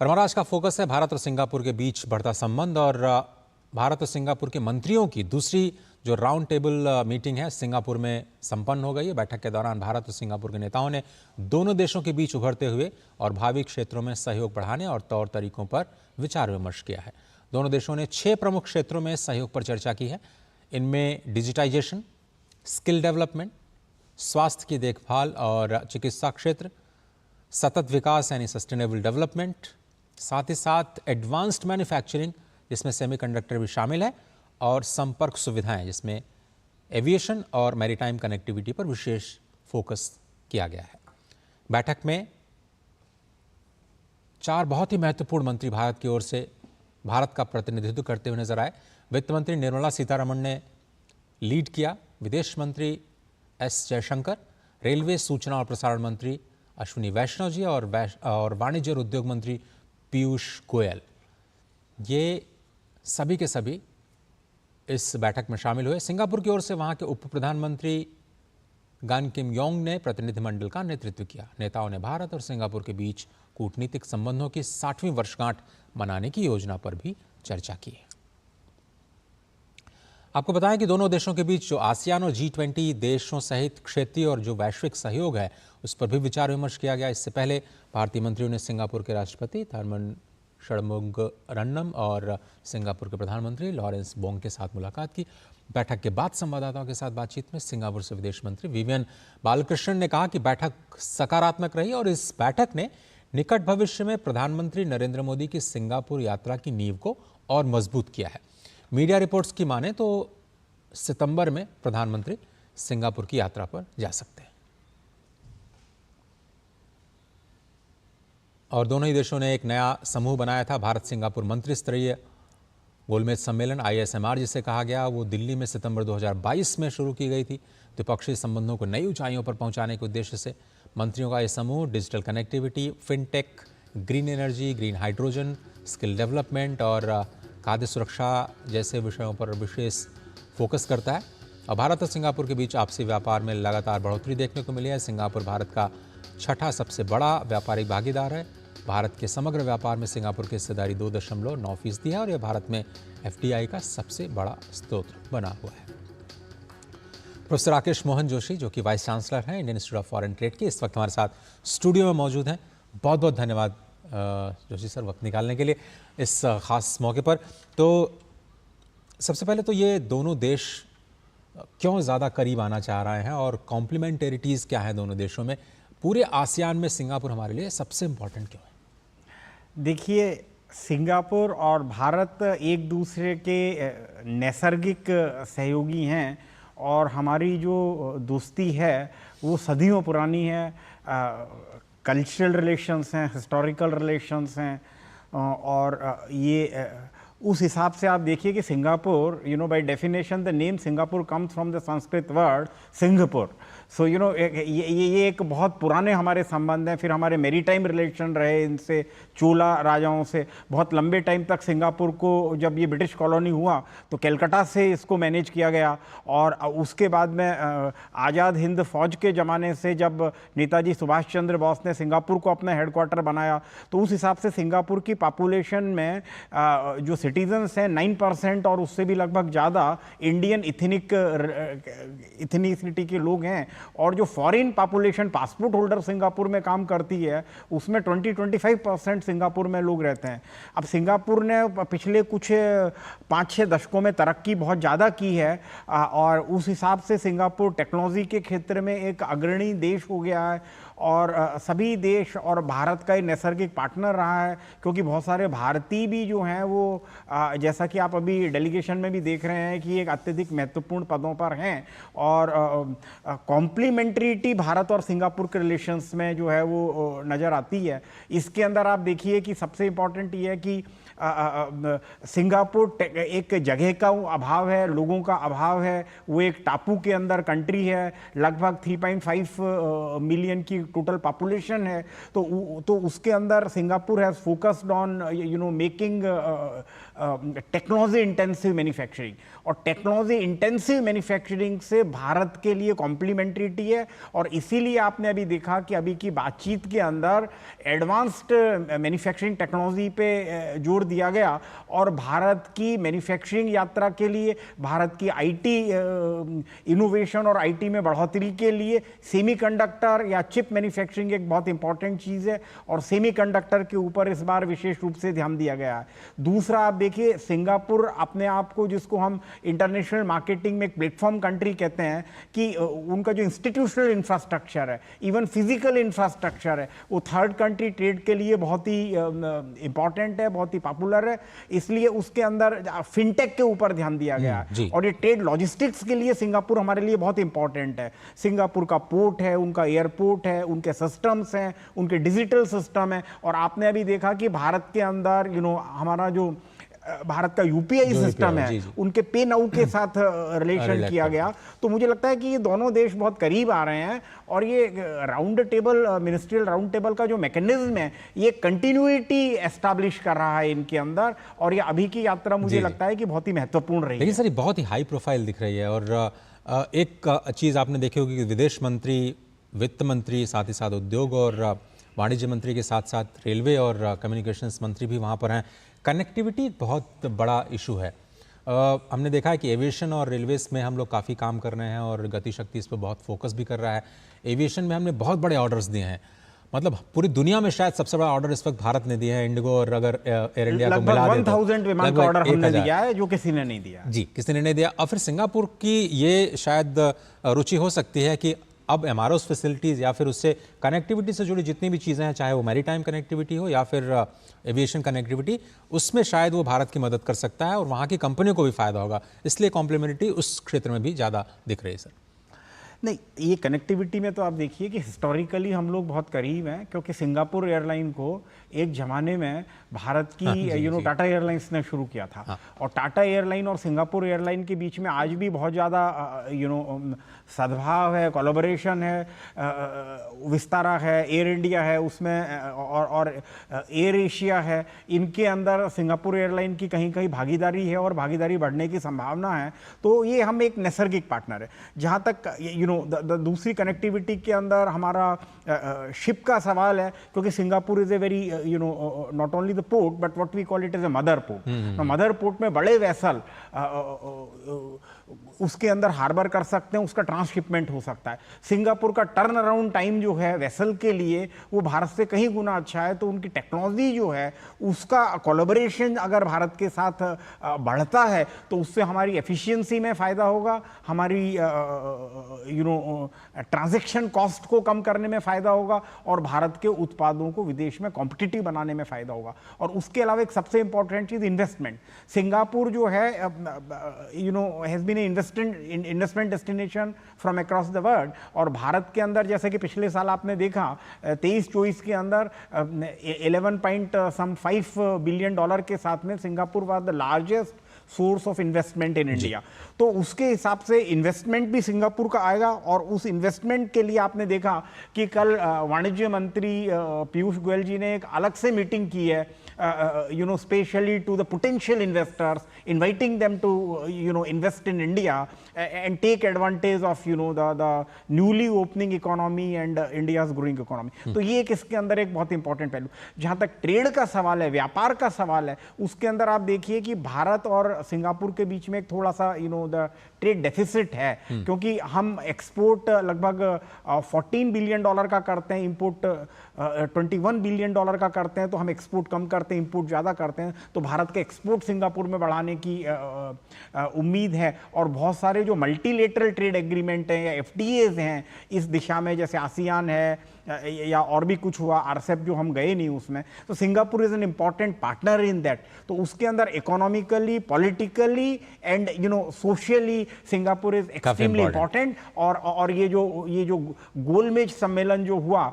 पर हमारा आज का फोकस है भारत और सिंगापुर के बीच बढ़ता संबंध और भारत और सिंगापुर के मंत्रियों की दूसरी जो राउंड टेबल मीटिंग है सिंगापुर में संपन्न हो गई है। बैठक के दौरान भारत और सिंगापुर के नेताओं ने दोनों देशों के बीच उभरते हुए और भावी क्षेत्रों में सहयोग बढ़ाने और तौर तरीकों पर विचार विमर्श किया है। दोनों देशों ने 6 प्रमुख क्षेत्रों में सहयोग पर चर्चा की है। इनमें डिजिटाइजेशन, स्किल डेवलपमेंट, स्वास्थ्य की देखभाल और चिकित्सा क्षेत्र, सतत विकास यानी सस्टेनेबल डेवलपमेंट, साथ ही साथ एडवांस्ड मैन्युफैक्चरिंग जिसमें सेमीकंडक्टर भी शामिल है और संपर्क सुविधाएं जिसमें एविएशन और मैरीटाइम कनेक्टिविटी पर विशेष फोकस किया गया है। बैठक में 4 बहुत ही महत्वपूर्ण मंत्री भारत की ओर से भारत का प्रतिनिधित्व करते हुए नजर आए। वित्त मंत्री निर्मला सीतारमण ने लीड किया, विदेश मंत्री एस जयशंकर, रेलवे, सूचना और प्रसारण मंत्री अश्विनी वैष्णव जी और वाणिज्य और उद्योग मंत्री पीयूष गोयल, ये सभी के सभी इस बैठक में शामिल हुए। सिंगापुर की ओर से वहां के उप प्रधानमंत्री गान किम योंग ने प्रतिनिधिमंडल का नेतृत्व किया। नेताओं ने भारत और सिंगापुर के बीच कूटनीतिक संबंधों की 60वीं वर्षगांठ मनाने की योजना पर भी चर्चा की। आपको बताएं कि दोनों देशों के बीच जो आसियान और G20 देशों सहित क्षेत्रीय और जो वैश्विक सहयोग है उस पर भी विचार विमर्श किया गया। इससे पहले भारतीय मंत्रियों ने सिंगापुर के राष्ट्रपति थरमन षणमुगरत्नम और सिंगापुर के प्रधानमंत्री लॉरेंस बोंग के साथ मुलाकात की। बैठक के बाद संवाददाताओं के साथ बातचीत में सिंगापुर से विदेश मंत्री विवियन बालकृष्णन ने कहा कि बैठक सकारात्मक रही और इस बैठक ने निकट भविष्य में प्रधानमंत्री नरेंद्र मोदी की सिंगापुर यात्रा की नींव को और मजबूत किया है। मीडिया रिपोर्ट्स की माने तो सितंबर में प्रधानमंत्री सिंगापुर की यात्रा पर जा सकते हैं। और दोनों ही देशों ने एक नया समूह बनाया था, भारत सिंगापुर मंत्री स्तरीय गोलमेज सम्मेलन ISMR जिसे कहा गया, वो दिल्ली में सितंबर 2022 में शुरू की गई थी। द्विपक्षीय संबंधों को नई ऊंचाइयों पर पहुंचाने के उद्देश्य से मंत्रियों का यह समूह digital connectivity, fintech, green energy, green hydrogen, skill development और खाद्य सुरक्षा जैसे विषयों पर विशेष फोकस करता है। और भारत और सिंगापुर के बीच आपसी व्यापार में लगातार बढ़ोतरी देखने को मिली है। सिंगापुर भारत का 6ठा सबसे बड़ा व्यापारिक भागीदार है। भारत के समग्र व्यापार में सिंगापुर की हिस्सेदारी 2.9% है और यह भारत में FDI का सबसे बड़ा स्रोत बना हुआ है। प्रोफेसर राकेश मोहन जोशी जो कि वाइस चांसलर हैं Indian institute of foreign trade के, इस वक्त हमारे साथ स्टूडियो में मौजूद हैं। बहुत बहुत धन्यवाद जोशी सर वक्त निकालने के लिए इस खास मौके पर। तो सबसे पहले तो ये दोनों देश क्यों ज़्यादा करीब आना चाह रहे हैं और कॉम्प्लीमेंटेरिटीज़ क्या है दोनों देशों में? पूरे आसियान में सिंगापुर हमारे लिए सबसे इम्पोर्टेंट क्यों है? देखिए, सिंगापुर और भारत एक दूसरे के नैसर्गिक सहयोगी हैं और हमारी जो दोस्ती है वो सदियों पुरानी है। कल्चरल रिलेशंस हैं, हिस्टोरिकल रिलेशंस हैं और ये उस हिसाब से आप देखिए कि Singapore, by definition the name Singapore comes from the Sanskrit word Singapore. So ये एक बहुत पुराने हमारे संबंध हैं। फिर हमारे मैरीटाइम रिलेशन रहे इनसे, चोला राजाओं से। बहुत लंबे टाइम तक सिंगापुर को, जब ये ब्रिटिश कॉलोनी हुआ तो कलकत्ता से इसको मैनेज किया गया और उसके बाद में आज़ाद हिंद फौज के ज़माने से जब नेताजी सुभाष चंद्र बोस ने सिंगापुर को अपना हेडक्वार्टर बनाया तो उस हिसाब से सिंगापुर की पॉपुलेशन में जो सिटीजन्स हैं 9% और उससे भी लगभग ज़्यादा इंडियन इथनिसिटी के लोग हैं। और जो foreign population passport holder Singapore में काम करती है उसमें 20-25% सिंगापुर में लोग रहते हैं। अब सिंगापुर ने पिछले कुछ 5-6 दशकों में तरक्की बहुत ज़्यादा की है और उस हिसाब से सिंगापुर टेक्नोलॉजी के क्षेत्र में एक अग्रणी देश हो गया है और सभी देश और भारत का एक नैसर्गिक पार्टनर रहा है, क्योंकि बहुत सारे भारतीय भी जो हैं वो जैसा कि आप अभी डेलीगेशन में भी देख रहे हैं कि एक अत्यधिक महत्वपूर्ण पदों पर हैं और कॉम्प्लीमेंट्रिटी भारत और सिंगापुर के रिलेशंस में जो है वो नज़र आती है। इसके अंदर आप देखिए कि सबसे इम्पॉर्टेंट ये है कि सिंगापुर एक जगह का अभाव है, लोगों का अभाव है, वो एक टापू के अंदर कंट्री है, लगभग 3.5 मिलियन की टोटल पॉपुलेशन है। तो उसके अंदर Singapore has focused on making technology intensive manufacturing, और टेक्नोलॉजी इंटेंसिव मैन्युफैक्चरिंग से भारत के लिए कॉम्प्लीमेंट्रिटी है। और इसीलिए आपने अभी देखा कि अभी की बातचीत के अंदर एडवांस्ड मैन्युफैक्चरिंग टेक्नोलॉजी पे जोर दिया गया, और भारत की मैन्युफैक्चरिंग यात्रा के लिए, भारत की आईटी इनोवेशन और आईटी में बढ़ोतरी के लिए सेमीकंडक्टर या चिप मैन्युफैक्चरिंग एक बहुत इंपॉर्टेंट चीज़ है, और सेमीकंडक्टर के ऊपर इस बार विशेष रूप से ध्यान दिया गया है। दूसरा, आप देखिए सिंगापुर अपने आप को, जिसको हम इंटरनेशनल मार्केटिंग में एक प्लेटफॉर्म कंट्री कहते हैं, कि उनका जो इंस्टीट्यूशनल इंफ्रास्ट्रक्चर है, इवन फिजिकल इंफ्रास्ट्रक्चर है, वो थर्ड कंट्री ट्रेड के लिए बहुत ही इंपॉर्टेंट है, बहुत ही पॉपुलर है। इसलिए उसके अंदर फिनटेक के ऊपर ध्यान दिया गया है, और ये ट्रेड लॉजिस्टिक्स के लिए सिंगापुर हमारे लिए बहुत इंपॉर्टेंट है। सिंगापुर का पोर्ट है, उनका एयरपोर्ट है, उनके सिस्टम्स हैं, उनके डिजिटल सिस्टम है, और आपने अभी देखा कि भारत के अंदर हमारा जो भारत का यूपीआई सिस्टम है, उनके पे नाउ के साथ रिलेशन किया गया। तो मुझे लगता है कि ये दोनों देश बहुत करीब आ रहे हैं, और ये round table, ministerial round table का जो मैकेनिज्म है, ये कंटिन्यूटी एस्टैब्लिश कर रहा है इनके अंदर, और ये अभी की यात्रा मुझे लगता है कि बहुत ही महत्वपूर्ण रही है। लेकिन सर, ये बहुत ही हाई प्रोफाइल दिख रही है, और एक चीज़ आपने देखी होगी कि विदेश मंत्री, वित्त मंत्री, साथ ही साथ उद्योग और वाणिज्य मंत्री के साथ साथ रेलवे और कम्युनिकेशंस मंत्री भी वहाँ पर हैं। कनेक्टिविटी एक बहुत बड़ा इशू है। हमने देखा है कि एविएशन और रेलवेज में हम लोग काफ़ी काम कर रहे हैं, और गति शक्ति इस पर बहुत फोकस भी कर रहा है। एविएशन में हमने बहुत बड़े ऑर्डर्स दिए हैं, मतलब पूरी दुनिया में शायद सबसे बड़ा ऑर्डर इस वक्त भारत ने दिया है, इंडिगो, और अगर एयर इंडिया को मिला दे तो 1000 विमान का ऑर्डर हमने दिया है, जो किसी ने नहीं दिया। जी, किसी ने नहीं दिया। और फिर सिंगापुर की ये शायद रुचि हो सकती है कि अब एमआरओस फैसिलिटीज़ या फिर उससे कनेक्टिविटी से जुड़ी जितनी भी चीज़ें हैं, चाहे वो मैरीटाइम कनेक्टिविटी हो या फिर एविएशन कनेक्टिविटी, उसमें शायद वो भारत की मदद कर सकता है और वहाँ की कंपनियों को भी फ़ायदा होगा। इसलिए कॉम्प्लीमेंट्री उस क्षेत्र में भी ज़्यादा दिख रही है। सर नहीं, ये कनेक्टिविटी में तो आप देखिए कि हिस्टोरिकली हम लोग बहुत करीब हैं, क्योंकि सिंगापुर एयरलाइन को एक ज़माने में भारत की टाटा एयरलाइंस ने शुरू किया था, और टाटा एयरलाइन और सिंगापुर एयरलाइन के बीच में आज भी बहुत ज़्यादा सद्भाव है, कोलैबोरेशन है, विस्तारा है, एयर इंडिया है उसमें, और एयर एशिया है। इनके अंदर सिंगापुर एयरलाइन की कहीं कहीं भागीदारी है, और भागीदारी बढ़ने की संभावना है। तो ये हम एक नैसर्गिक पार्टनर है। जहाँ तक दूसरी कनेक्टिविटी के अंदर हमारा शिप का सवाल है, क्योंकि Singapore is a very not only the port but what we call it as a mother port. Mother port में बड़े वेसल उसके अंदर हार्बर कर सकते हैं, उसका ट्रांसशिपमेंट हो सकता है। सिंगापुर का टर्न अराउंड टाइम जो है वेसल के लिए, वो भारत से कहीं गुना अच्छा है। तो उनकी टेक्नोलॉजी जो है, उसका कोलैबोरेशन अगर भारत के साथ बढ़ता है, तो उससे हमारी एफिशिएंसी में फ़ायदा होगा, हमारी ट्रांजैक्शन कॉस्ट को कम करने में फ़ायदा होगा, और भारत के उत्पादों को विदेश में कॉम्पिटिटिव बनाने में फ़ायदा होगा। और उसके अलावा एक सबसे इंपॉर्टेंट चीज़ इन्वेस्टमेंट। सिंगापुर जो है has been investment destination from across the world, और भारत के अंदर जैसे कि पिछले साल आपने देखा 23-24 के अंदर 11.5 बिलियन डॉलर के साथ में Singapore was the largest source of investment in India. तो उसके हिसाब से इन्वेस्टमेंट भी सिंगापुर का आएगा, और उस इन्वेस्टमेंट के लिए आपने देखा कि कल वाणिज्य मंत्री पीयूष गोयल जी ने एक अलग से मीटिंग की है, specially to the potential investors, inviting them to invest in India and take advantage of the newly opening economy and India's growing economy. तो ये एक इसके अंदर एक बहुत इंपॉर्टेंट पहलू। जहाँ तक ट्रेड का सवाल है, व्यापार का सवाल है, उसके अंदर आप देखिए कि भारत और सिंगापुर के बीच में एक थोड़ा सा द ट्रेड डेफिसिट है, क्योंकि हम एक्सपोर्ट लगभग 14 बिलियन डॉलर का करते हैं, इंपोर्ट 21 बिलियन डॉलर का करते हैं। तो हम एक्सपोर्ट कम करते हैं, इंपोर्ट ज़्यादा करते हैं। तो भारत के एक्सपोर्ट सिंगापुर में बढ़ाने की उम्मीद है, और बहुत सारे जो मल्टीलेटरल ट्रेड एग्रीमेंट हैं या एफटीएज हैं इस दिशा में, जैसे आसियान है या और भी कुछ हुआ, आरसेप जो हम गए नहीं उसमें, तो Singapore is an important partner in that. तो उसके अंदर economically, politically and socially Singapore is extremely important. और ये जो गोलमेज सम्मेलन जो हुआ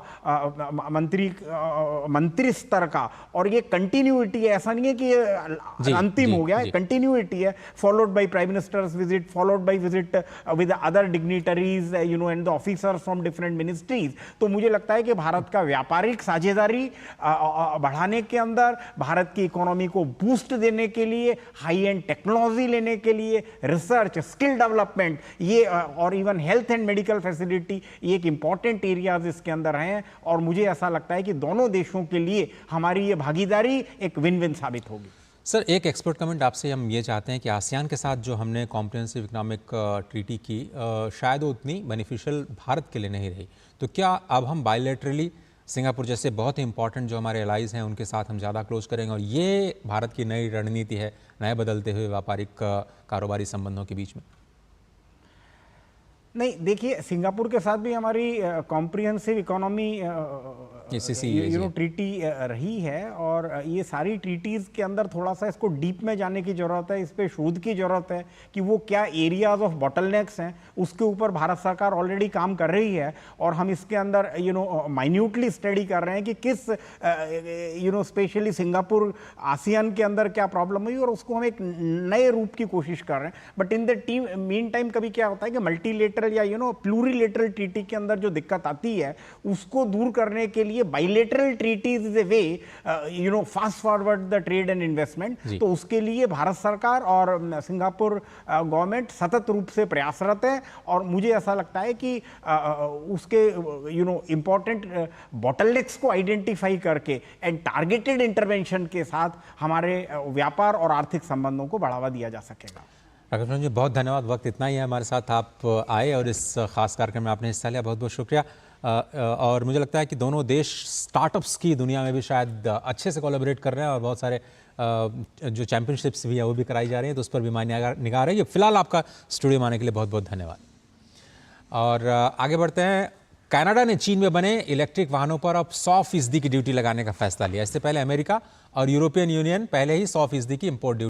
मंत्री स्तर का, और ये कंटिन्यूटी है, ऐसा नहीं है कि ये अंतिम हो गया है, कंटिन्यूटी है, followed by prime ministers visit, followed by visit with other dignitaries and the officers from different ministries. तो मुझे लगता है कि भारत का व्यापारिक साझेदारी बढ़ाने के अंदर, भारत की इकोनॉमी को बूस्ट देने के लिए, हाई एंड टेक्नोलॉजी लेने के लिए, रिसर्च, स्किल डेवलपमेंट, ये और even health and medical facility, ये एक इंपॉर्टेंट एरियाज इसके अंदर हैं। और मुझे ऐसा लगता है कि दोनों देशों के लिए हमारी ये भागीदारी एक विन विन साबित होगी। सर, एक एक्सपर्ट कमेंट आपसे हम ये चाहते हैं कि आसियान के साथ जो हमने कॉम्प्रिहेंसिव इकोनॉमिक ट्रीटी की, शायद वो उतनी बेनिफिशियल भारत के लिए नहीं रही। तो क्या अब हम बायलैटरली सिंगापुर जैसे बहुत ही इंपॉर्टेंट जो हमारे एलाइज हैं उनके साथ हम ज़्यादा क्लोज करेंगे, और ये भारत की नई रणनीति है नए बदलते हुए व्यापारिक कारोबारी संबंधों के बीच में? नहीं, देखिए, सिंगापुर के साथ भी हमारी कॉम्प्रिहेंसिव इकोनॉमी ट्रीटी रही है, और ये सारी ट्रीटीज़ के अंदर थोड़ा सा इसको डीप में जाने की ज़रूरत है, इस पे शोध की ज़रूरत है कि वो क्या एरियाज ऑफ बॉटलनेक्स हैं, उसके ऊपर भारत सरकार ऑलरेडी काम कर रही है। और हम इसके अंदर माइन्यूटली स्टडी कर रहे हैं कि किस स्पेशली सिंगापुर आसियान के अंदर क्या प्रॉब्लम हुई, और उसको हम एक नए रूप की कोशिश कर रहे हैं। But in the mean time कभी क्या होता है कि मल्टीलेटरल या प्लूरीलेटरल ट्रीटी के अंदर जो दिक्कत आती है उसको दूर करने के लिए bilateral treaties is a way fast forward the trade and investment. तो उसके लिए भारत सरकार और सिंगापुर गवर्नमेंट सतत रूप से प्रयासरत है, और मुझे ऐसा लगता है कि उसके इंपॉर्टेंट बॉटलनेक्स को आइडेंटिफाई करके एंड टारगेटेड इंटरवेंशन के साथ हमारे व्यापार और आर्थिक संबंधों को बढ़ावा दिया जा सकेगा। राकेश जी, बहुत धन्यवाद। वक्त इतना ही है हमारे साथ, आप आए और इस खास कार्यक्रम में आपने हिस्सा लिया, बहुत बहुत शुक्रिया। और मुझे लगता है कि दोनों देश स्टार्टअप्स की दुनिया में भी शायद अच्छे से कोलैबोरेट कर रहे हैं, और बहुत सारे जो चैंपियनशिप्स भी है वो भी कराई जा रही हैं, तो उस पर भी हमारी निगाह रही है। फिलहाल आपका स्टूडियो में आने के लिए बहुत बहुत धन्यवाद। और आगे बढ़ते हैं। कनाडा ने चीन में बने इलेक्ट्रिक वाहनों पर अब 100% की ड्यूटी लगाने का फैसला लिया। इससे पहले अमेरिका और यूरोपियन यूनियन पहले ही 100% की इंपोर्ट ड्यूटी